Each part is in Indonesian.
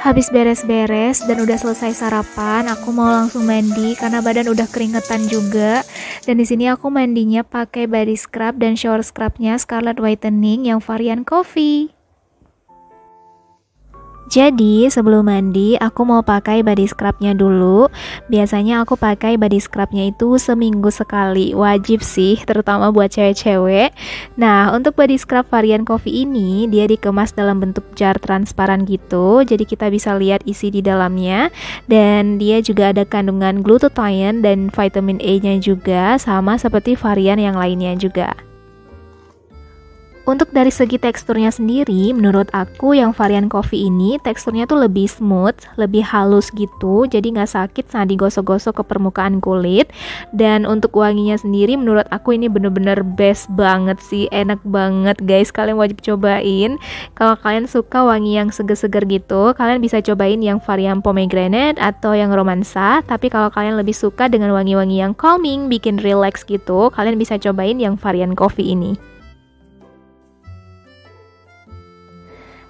Habis beres-beres dan udah selesai sarapan, aku mau langsung mandi karena badan udah keringetan juga. Dan di sini aku mandinya pakai body scrub dan shower scrubnya Scarlett Whitening yang varian coffee. Jadi sebelum mandi aku mau pakai body scrubnya dulu. Biasanya aku pakai body scrubnya itu seminggu sekali, wajib sih, terutama buat cewek-cewek. Nah, untuk body scrub varian coffee ini dia dikemas dalam bentuk jar transparan gitu, jadi kita bisa lihat isi di dalamnya. Dan dia juga ada kandungan glutathione dan vitamin E-nya juga, sama seperti varian yang lainnya juga. Untuk dari segi teksturnya sendiri, menurut aku yang varian coffee ini teksturnya tuh lebih smooth, lebih halus gitu, jadi nggak sakit saat digosok-gosok ke permukaan kulit. Dan untuk wanginya sendiri menurut aku ini bener-bener best banget sih, enak banget guys, kalian wajib cobain. Kalau kalian suka wangi yang seger-seger gitu, kalian bisa cobain yang varian pomegranate atau yang romansa. Tapi kalau kalian lebih suka dengan wangi-wangi yang calming, bikin relax gitu, kalian bisa cobain yang varian coffee ini.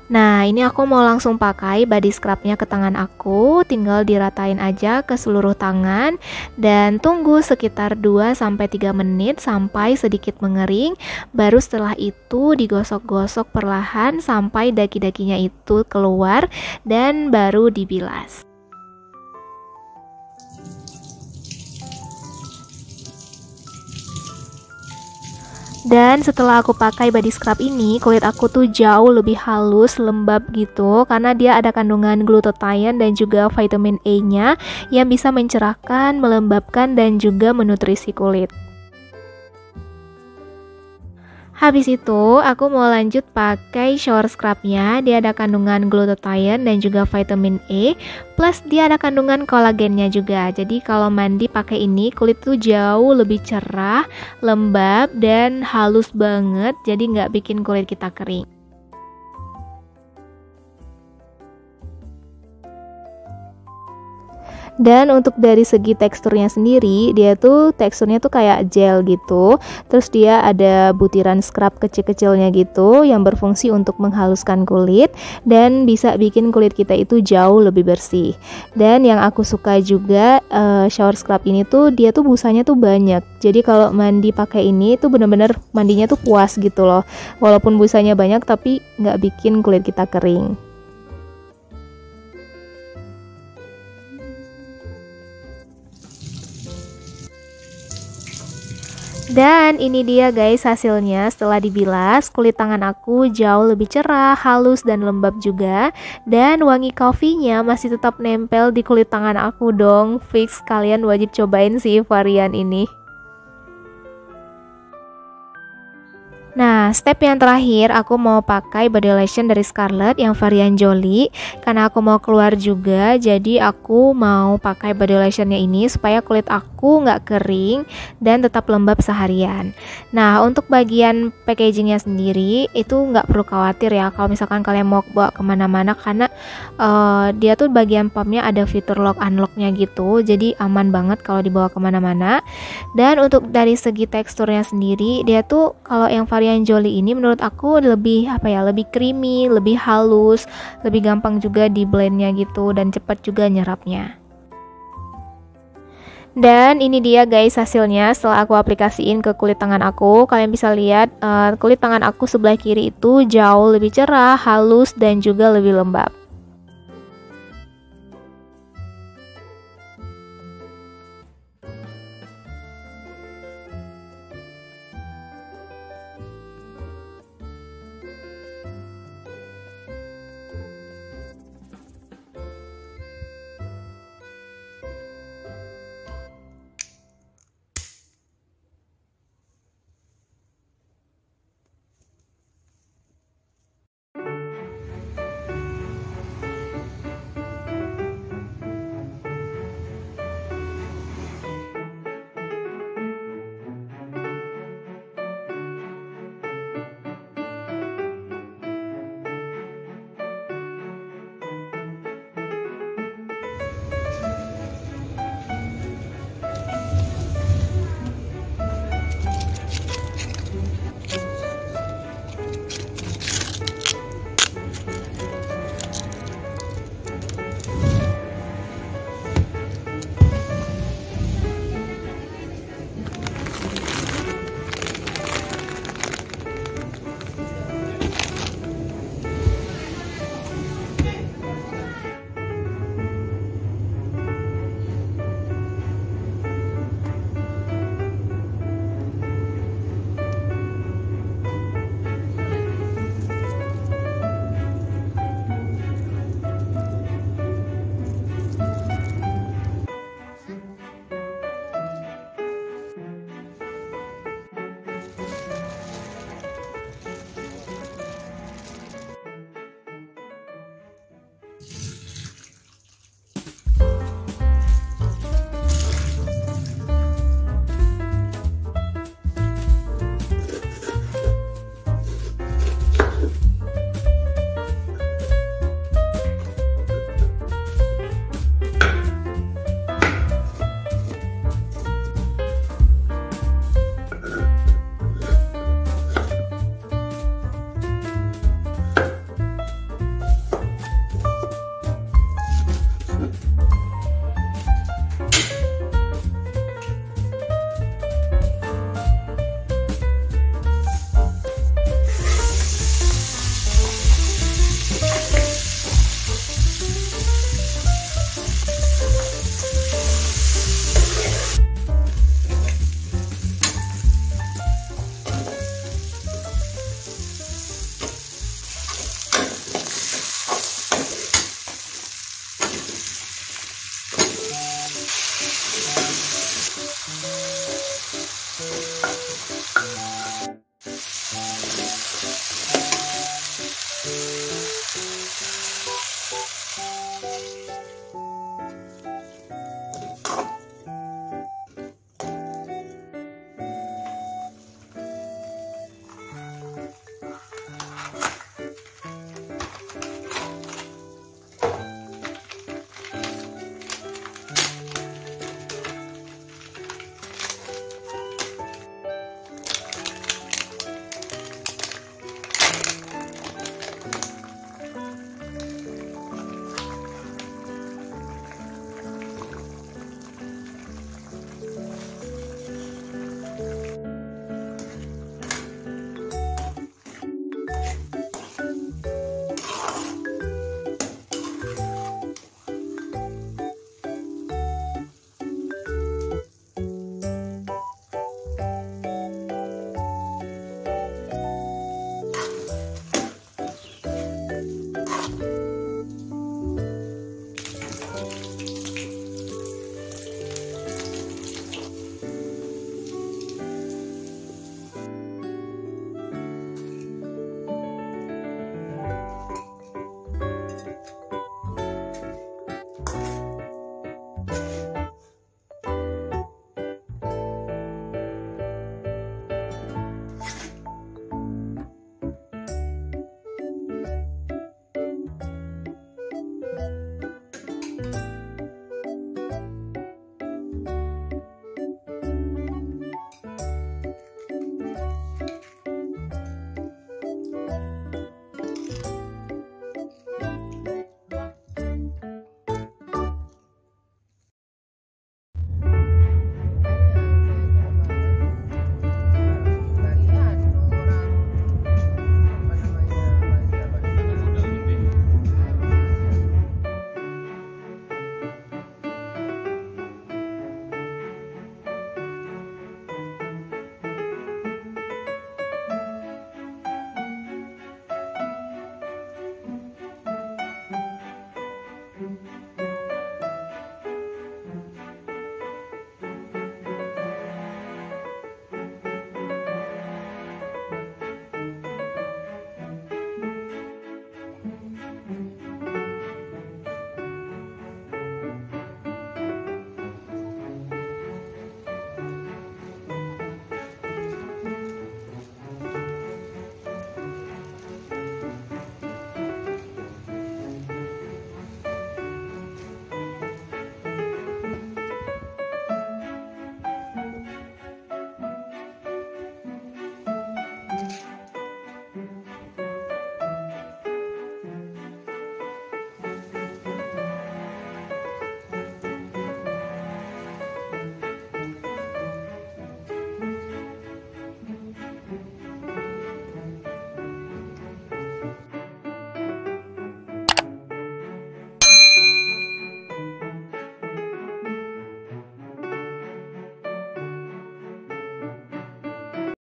Nah, ini aku mau langsung pakai body scrubnya ke tangan aku, tinggal diratain aja ke seluruh tangan dan tunggu sekitar 2-3 menit sampai sedikit mengering. Baru setelah itu digosok-gosok perlahan sampai daki-dakinya itu keluar dan baru dibilas. Dan setelah aku pakai body scrub ini, kulit aku tuh jauh lebih halus, lembab gitu, karena dia ada kandungan glutathione dan juga vitamin E-nya yang bisa mencerahkan, melembabkan dan juga menutrisi kulit. Habis itu, aku mau lanjut pakai shower scrubnya. Dia ada kandungan glutathione dan juga vitamin E, plus dia ada kandungan kolagennya juga. Jadi kalau mandi pakai ini, kulit tuh jauh lebih cerah, lembab, dan halus banget. Jadi nggak bikin kulit kita kering. Dan untuk dari segi teksturnya sendiri, dia tuh teksturnya tuh kayak gel gitu. Terus dia ada butiran scrub kecil-kecilnya gitu yang berfungsi untuk menghaluskan kulit dan bisa bikin kulit kita itu jauh lebih bersih. Dan yang aku suka juga shower scrub ini tuh dia tuh busanya tuh banyak. Jadi kalau mandi pakai ini tuh bener-bener mandinya tuh puas gitu loh. Walaupun busanya banyak tapi nggak bikin kulit kita kering. Dan ini dia guys hasilnya setelah dibilas, kulit tangan aku jauh lebih cerah, halus dan lembab juga. Dan wangi coffee-nya masih tetap nempel di kulit tangan aku dong. Fix kalian wajib cobain sih varian ini. Nah, step yang terakhir aku mau pakai body lotion dari Scarlett yang varian Jolie. Karena aku mau keluar juga, jadi aku mau pakai body lotionnya ini supaya kulit aku nggak kering dan tetap lembab seharian. Nah, untuk bagian packagingnya sendiri itu nggak perlu khawatir ya kalau misalkan kalian mau bawa kemana-mana, karena dia tuh bagian pumpnya ada fitur lock unlocknya gitu, jadi aman banget kalau dibawa kemana-mana. Dan untuk dari segi teksturnya sendiri, dia tuh kalau yang varian Jolie ini menurut aku lebih lebih creamy, lebih halus, lebih gampang juga di blendnya gitu dan cepat juga nyerapnya. Dan ini dia guys hasilnya setelah aku aplikasiin ke kulit tangan aku. Kalian bisa lihat kulit tangan aku sebelah kiri itu jauh lebih cerah, halus dan juga lebih lembab.